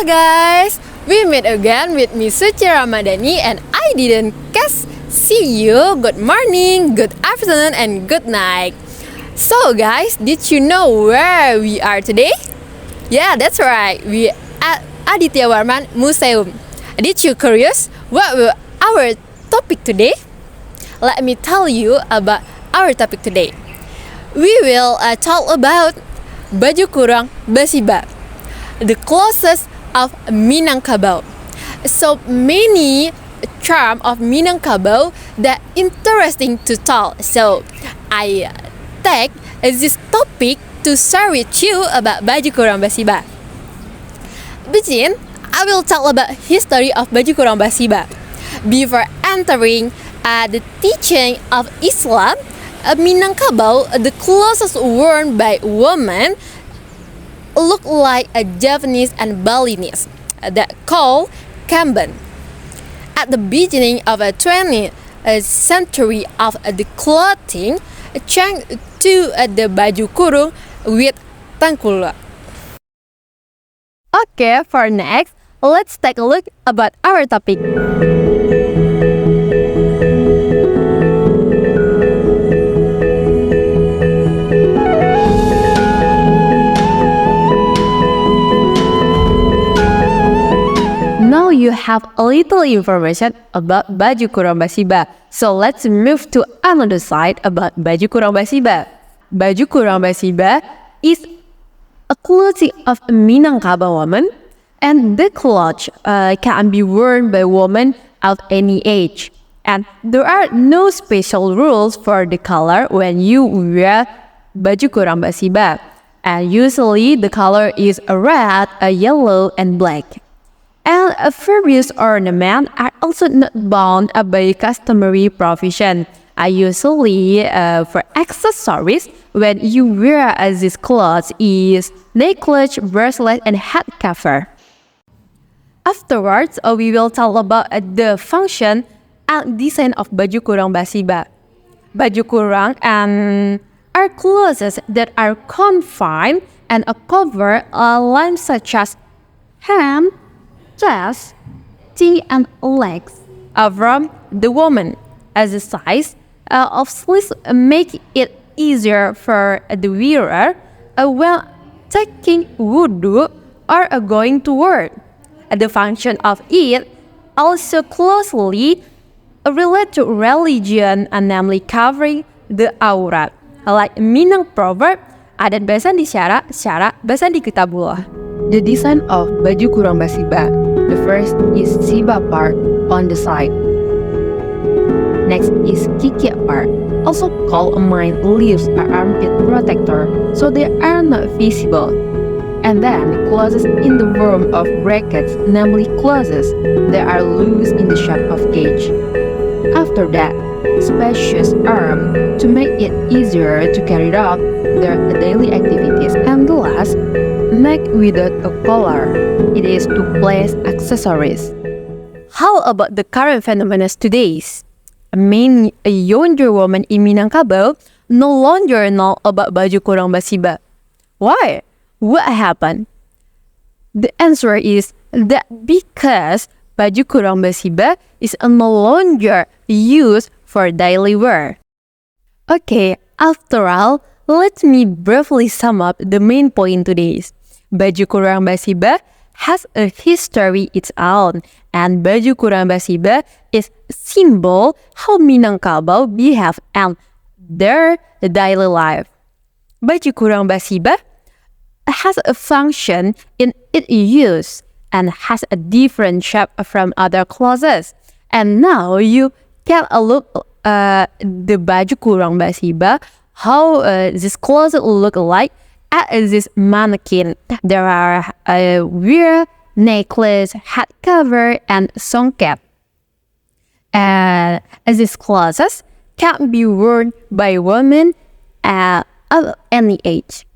Hello guys, we meet again with me Suci Ramadhani and I didn't guess. See you, good morning, good afternoon and good night. So guys, did you know where we are today? Yeah, that's right, we at Aditya Warman Museum. Did you curious what will our topic today? Let me tell you about our topic today. We will talk about Baju Kuruang Basiba, the closest of Minangkabau. So many charm of Minangkabau that interesting to talk. So I take this topic to share with you about Baju Kuruang Basiba. Begin, I will talk about history of Baju Kuruang Basiba. Before entering the teaching of Islam, Minangkabau, the clothes worn by women, look like a Japanese and Balinese that called kamban. At the beginning of the 20th century of the clothing changed to the baju kurung with tangkula. Okay, for next, let's take a look about our topic. Now you have a little information about Baju Kuruang Basiba. So let's move to another side about Baju Kuruang Basiba. Baju Kuruang Basiba is a clothing of a Minangkabau woman, and the clothes can be worn by women of any age. And there are no special rules for the color when you wear Baju Kuruang Basiba. And usually the color is a red, a yellow, and black. And various ornaments are also not bound by customary provision. Usually, for accessories, when you wear these clothes is necklace, bracelet, and head cover. Afterwards, we will talk about the function and design of Baju Kuruang Basiba. Baju Kuruang are clothes that are confined and cover limbs such as hand, chest, chin, and legs from the woman. As the size of sleeves make it easier for the wearer when taking wudu or going to work. The function of it also closely related to religion, namely covering the aurat. Like Minang proverb, adat basan di syara, syara basan di kitabullah. The design of Baju Kuruang Basiba. The first is Siba part on the side. Next is Kiki part, also called a mine leaves an armpit protector so they are not visible. And then clothes in the form of brackets, namely clothes that are loose in the shape of cage. After that, spacious arm to make it easier to carry out their daily activities. And the last, neck without a collar. It is to place accessories. How about the current phenomena today? Many younger women in Minangkabau no longer know about Baju Kuruang Basiba. Why? What happened? The answer is that because Baju Kuruang Basiba is no longer used for daily wear. Okay, after all, let me briefly sum up the main point today. Baju Kuruang Basiba has a history its own, and Baju Kuruang Basiba is symbol how Minangkabau behave and their daily life. Baju Kuruang Basiba has a function in its use and has a different shape from other clothes. And now you can look the Baju Kuruang Basiba, how this clothes look like at this mannequin. There are wear, necklace, head cover, and songket. And these clothes can be worn by women of any age.